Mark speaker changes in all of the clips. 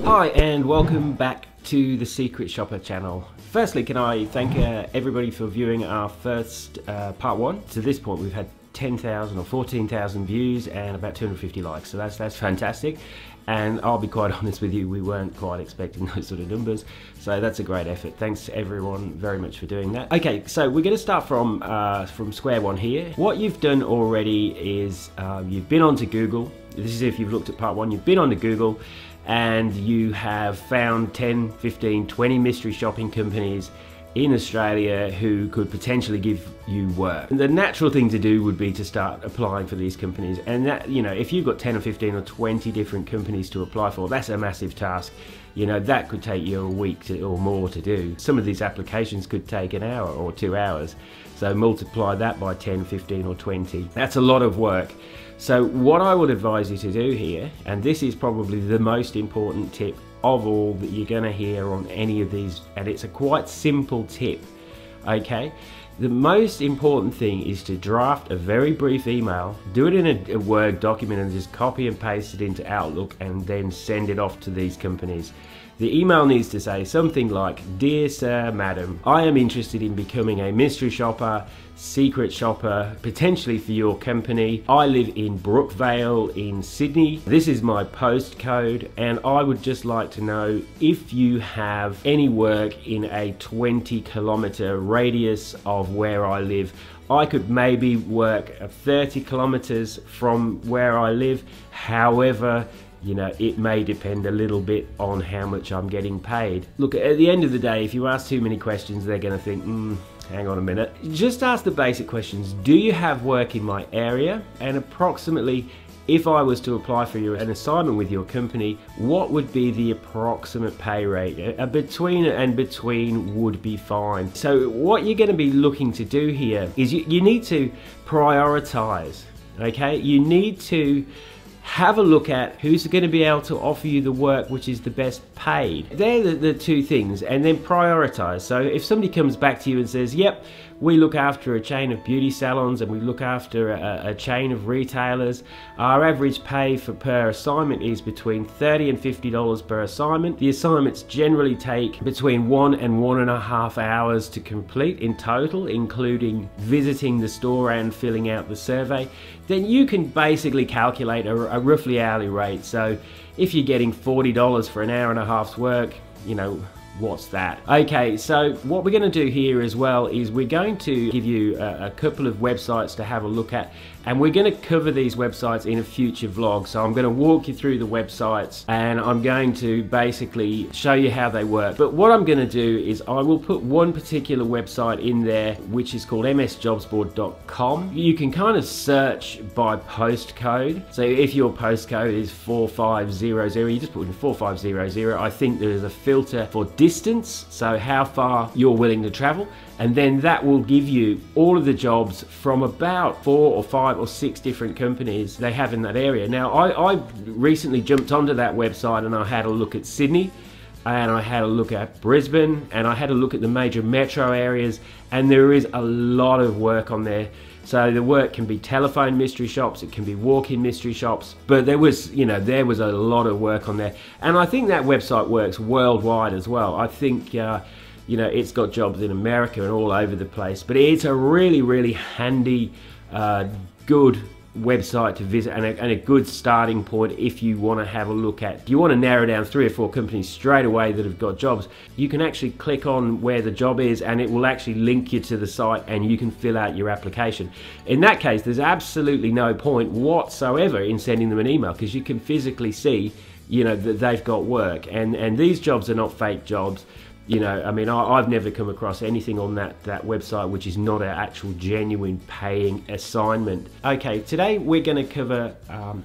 Speaker 1: Hi and welcome back to the Secret Shopper channel. Firstly, can I thank everybody for viewing our first part one. To this point we've had 10,000 or 14,000 views and about 250 likes, so that's fantastic. And I'll be quite honest with you, we weren't quite expecting those sort of numbers, so that's a great effort. Thanks to everyone very much for doing that. Okay, so we're going to start from square one here. What you've done already is you've been onto Google. This is if you've looked at part one. You've been onto Google and you have found 10, 15, 20 mystery shopping companies in Australia who could potentially give you work. And the natural thing to do would be to start applying for these companies, and that, you know, if you've got 10 or 15 or 20 different companies to apply for, that's a massive task. You know, that could take you a week or more to do. Some of these applications could take an hour or 2 hours, so multiply that by 10, 15 or 20. That's a lot of work. So what I would advise you to do here, and this is probably the most important tip of all that you're going to hear on any of these, and it's a quite simple tip, okay? The most important thing is to draft a very brief email, do it in a Word document and just copy and paste it into Outlook and then send it off to these companies. The email needs to say something like, "Dear Sir, Madam, I am interested in becoming a mystery shopper, secret shopper, potentially for your company. I live in Brookvale in Sydney. This is my postcode and I would just like to know if you have any work in a 20-kilometre radius of where I live. I could maybe work 30 kilometres from where I live. However, you know, it may depend a little bit on how much I'm getting paid." Look, at the end of the day, if you ask too many questions, they're going to think, hang on a minute. Just ask the basic questions. Do you have work in my area? And approximately, if I was to apply for an assignment with your company, what would be the approximate pay rate? Between and between would be fine. So what you're going to be looking to do here is you need to prioritize, okay? You need to have a look at who's going to be able to offer you the work which is the best paid. They're the two things, and then prioritize. So if somebody comes back to you and says, yep, we look after a chain of beauty salons and we look after a chain of retailers, our average pay per assignment is between $30 and $50 per assignment. The assignments generally take between 1 and 1.5 hours to complete in total, including visiting the store and filling out the survey. Then you can basically calculate a roughly hourly rate. So if you're getting $40 for an hour and a half's work, you know, what's that? Okay, so what we're going to do here as well is we're going to give you a couple of websites to have a look at, and we're going to cover these websites in a future vlog. So I'm going to walk you through the websites and I'm going to basically show you how they work. But what I'm going to do is I will put one particular website in there which is called msjobsboard.com. You can kind of search by postcode. So if your postcode is 4500, you just put in 4500. I think there is a filter for distance, so how far you're willing to travel, and then that will give you all of the jobs from about 4 or 5 or 6 different companies they have in that area. Now I recently jumped onto that website and I had a look at Sydney, and I had a look at Brisbane, and I had a look at the major metro areas, and there is a lot of work on there. So the work can be telephone mystery shops, it can be walk-in mystery shops, but there was a lot of work on there. And I think that website works worldwide as well. I think, you know, it's got jobs in America and all over the place, but it's a really, really handy, good website to visit, and a good starting point if you want to have a look at. If you want to narrow down 3 or 4 companies straight away that have got jobs, you can actually click on where the job is and it will actually link you to the site and you can fill out your application. In that case, there's absolutely no point whatsoever in sending them an email, because you can physically see, you know, that they've got work, and these jobs are not fake jobs. You know, I mean, I've never come across anything on that website which is not an actual genuine paying assignment. Okay, today we're going to cover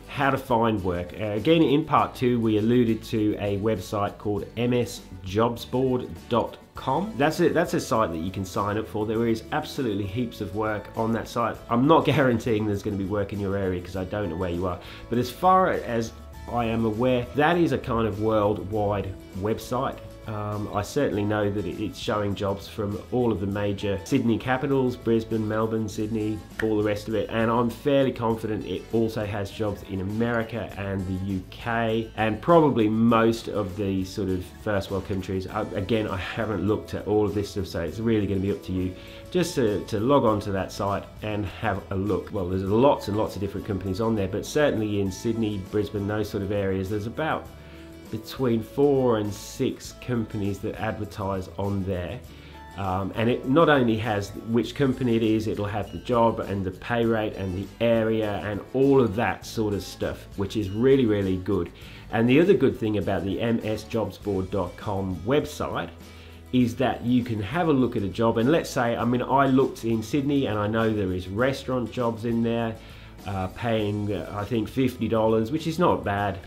Speaker 1: how to find work. Again, in part 2, we alluded to a website called msjobsboard.com. That's a site that you can sign up for. There is absolutely heaps of work on that site. I'm not guaranteeing there's going to be work in your area because I don't know where you are, but as far as I am aware, that is a kind of worldwide website. I certainly know that it's showing jobs from all of the major Sydney capitals, Brisbane, Melbourne, Sydney, all the rest of it, and I'm fairly confident it also has jobs in America and the UK and probably most of the sort of first world countries. Again, I haven't looked at all of this stuff, so it's really going to be up to you just to log on to that site and have a look. Well, there's lots and lots of different companies on there, but certainly in Sydney, Brisbane, those sort of areas, there's about between 4 and 6 companies that advertise on there. And it not only has which company it is, it'll have the job and the pay rate and the area and all of that sort of stuff, which is really, really good. And the other good thing about the msjobsboard.com website is that you can have a look at a job, and let's say, I mean, I looked in Sydney and I know there is restaurant jobs in there paying I think $50, which is not bad.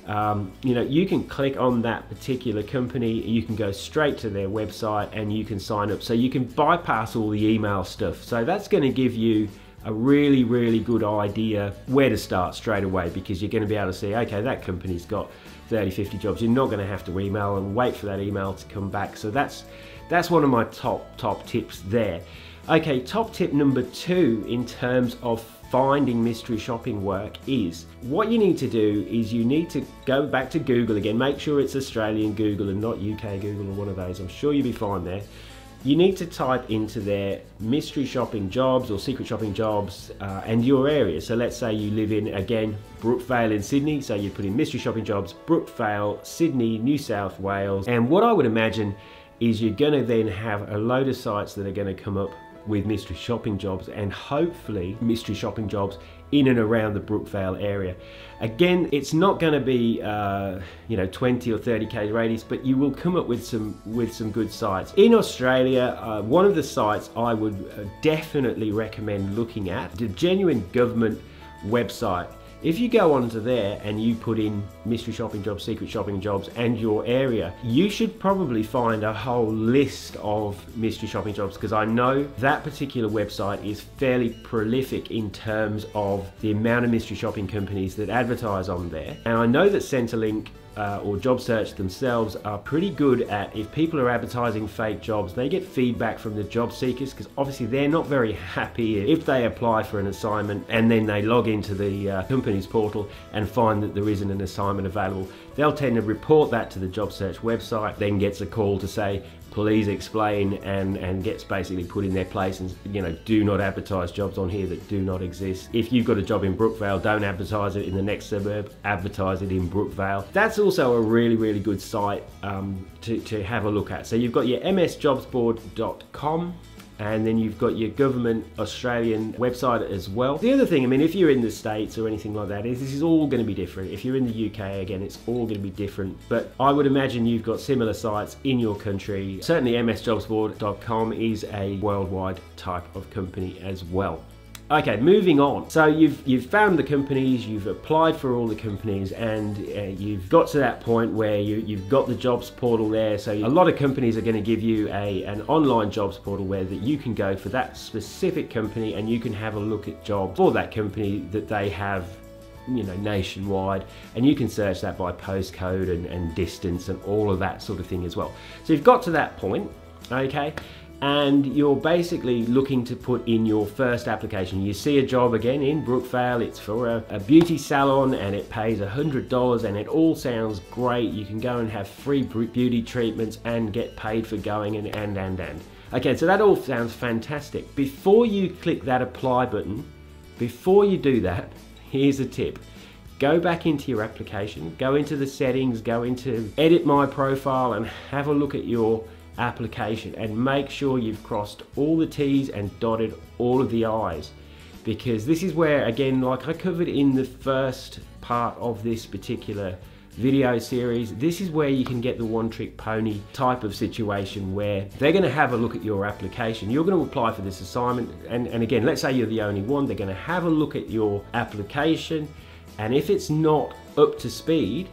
Speaker 1: You know, you can click on that particular company, you can go straight to their website and you can sign up, so you can bypass all the email stuff. So that's going to give you a really, really good idea where to start straight away, because you're going to be able to see, okay, that company's got 30, 50 jobs. You're not going to have to email and wait for that email to come back. So that's one of my top tips there. Okay, top tip number 2 in terms of finding mystery shopping work is, what you need to do is you need to go back to Google again. Make sure it's Australian Google and not UK Google or one of those. I'm sure you'll be fine there. You need to type into their mystery shopping jobs or secret shopping jobs and your area. So let's say you live in, again, Brookvale in Sydney. So you put in mystery shopping jobs, Brookvale, Sydney, New South Wales. And what I would imagine is you're going to then have a load of sites that are going to come up with mystery shopping jobs, and hopefully mystery shopping jobs in and around the Brookvale area. Again, it's not going to be you know, 20 or 30k radius, but you will come up with some good sites. In Australia, one of the sites I would definitely recommend looking at, the Genuine Government website. If you go onto there and you put in mystery shopping jobs, secret shopping jobs and your area, you should probably find a whole list of mystery shopping jobs, because I know that particular website is fairly prolific in terms of the amount of mystery shopping companies that advertise on there. And I know that Centrelink or Job Search themselves are pretty good at, if people are advertising fake jobs, they get feedback from the job seekers, because obviously they're not very happy if they apply for an assignment and then they log into the company's portal and find that there isn't an assignment available. They'll tend to report that to the Job Search website, then gets a call to say, please explain, and gets basically put in their place, and, you know, do not advertise jobs on here that do not exist. If you've got a job in Brookvale, don't advertise it in the next suburb, advertise it in Brookvale. That's also a really, really good site to have a look at. So you've got your msjobsboard.com, and then you've got your government Australian website as well. The other thing, I mean, if you're in the States or anything like that, this is all going to be different. If you're in the UK, again, it's all going to be different. But I would imagine you've got similar sites in your country. Certainly msjobsboard.com is a worldwide type of company as well. Okay, moving on. So you've found the companies, you've applied for all the companies, and you've got to that point where you've got the jobs portal there. So a lot of companies are going to give you an online jobs portal where that you can go for that specific company and you can have a look at jobs for that company that they have, you know, nationwide, and you can search that by postcode and distance and all of that sort of thing as well. So you've got to that point, okay, and you're basically looking to put in your first application. You see a job again in Brookvale, it's for a beauty salon and it pays $100 and it all sounds great. You can go and have free beauty treatments and get paid for going and. Okay, so that all sounds fantastic. Before you click that apply button, before you do that, here's a tip. Go back into your application, go into the settings, go into edit my profile and have a look at your application and make sure you've crossed all the T's and dotted all of the I's, because this is where, again, like I covered in the first part of this particular video series, this is where you can get the one-trick pony type of situation where they're going to have a look at your application. You're going to apply for this assignment, and again, let's say you're the only one, they're going to have a look at your application, and if it's not up to speed,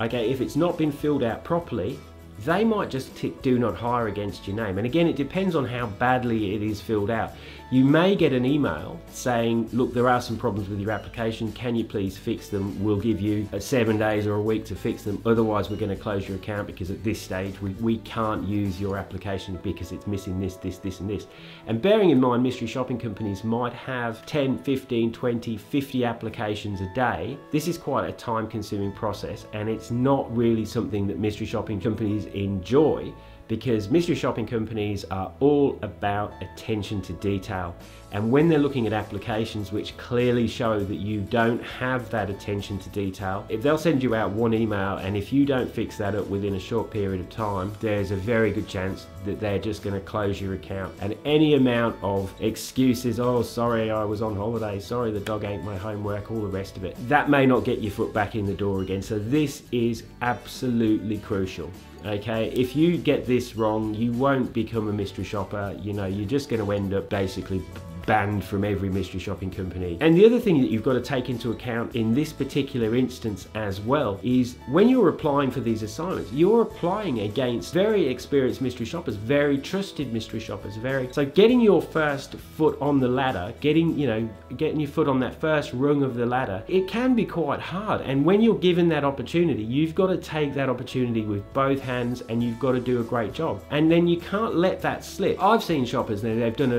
Speaker 1: okay, if it's not been filled out properly, they might just tick do not hire against your name. And again, it depends on how badly it is filled out. You may get an email saying, look, there are some problems with your application, can you please fix them? We'll give you 7 days or a week to fix them, otherwise we're going to close your account because at this stage we can't use your application because it's missing this, this, this and this. And bearing in mind, mystery shopping companies might have 10, 15, 20, 50 applications a day. This is quite a time-consuming process, and it's not really something that mystery shopping companies enjoy, because mystery shopping companies are all about attention to detail. And when they're looking at applications which clearly show that you don't have that attention to detail, if they'll send you out one email, and if you don't fix that up within a short period of time, there's a very good chance that they're just going to close your account. And any amount of excuses, oh sorry I was on holiday, sorry the dog ate my homework, all the rest of it, that may not get your foot back in the door again. So this is absolutely crucial. Okay, if you get this wrong, you won't become a mystery shopper. You know, you're just going to end up basically banned from every mystery shopping company. And the other thing that you've got to take into account in this particular instance as well is when you're applying for these assignments, you're applying against very experienced mystery shoppers, very trusted mystery shoppers, so getting your first foot on the ladder, getting your foot on that first rung of the ladder, it can be quite hard. And when you're given that opportunity, you've got to take that opportunity with both hands, and you've got to do a great job. And then you can't let that slip. I've seen shoppers, they've done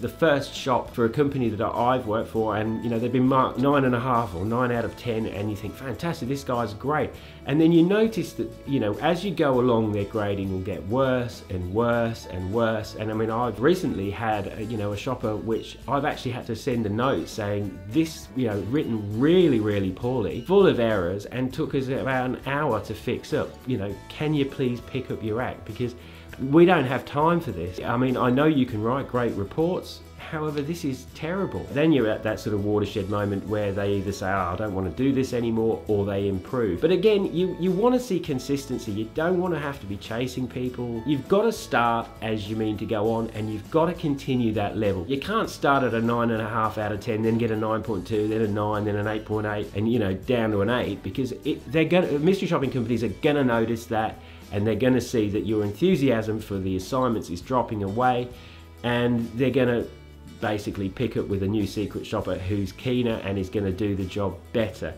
Speaker 1: the first shop for a company that I've worked for, and they've been marked 9.5 or 9 out of 10, and you think, fantastic, this guy's great. And then you notice that as you go along, their grading will get worse and worse and worse. And I mean, I've recently had a shopper which I've actually had to send a note saying this written really, really poorly, full of errors, and took us about an hour to fix up. Can you please pick up your act, because we don't have time for this. I mean, I know you can write great reports, however, this is terrible. Then you're at that sort of watershed moment where they either say, oh, I don't want to do this anymore, or they improve. But again, you want to see consistency. You don't want to have to be chasing people. You've got to start as you mean to go on, and you've got to continue that level. You can't start at a 9.5 out of 10, then get a 9.2, then a 9, then an 8.8, and down to an 8, because mystery shopping companies are gonna notice that, and they're gonna see that your enthusiasm for the assignments is dropping away, and they're gonna basically pick up with a new secret shopper who's keener and is going to do the job better.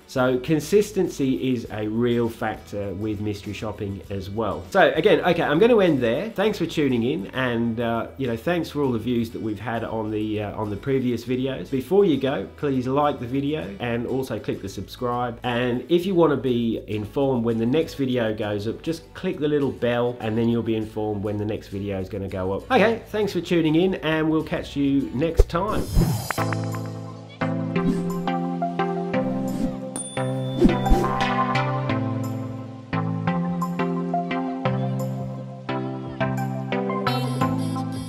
Speaker 1: So consistency is a real factor with mystery shopping as well. So again, okay, I'm going to end there. Thanks for tuning in, and thanks for all the views that we've had on the previous videos. Before you go, please like the video and also click the subscribe. And if you want to be informed when the next video goes up, just click the little bell, and then you'll be informed when the next video is going to go up. Okay, thanks for tuning in, and we'll catch you next time.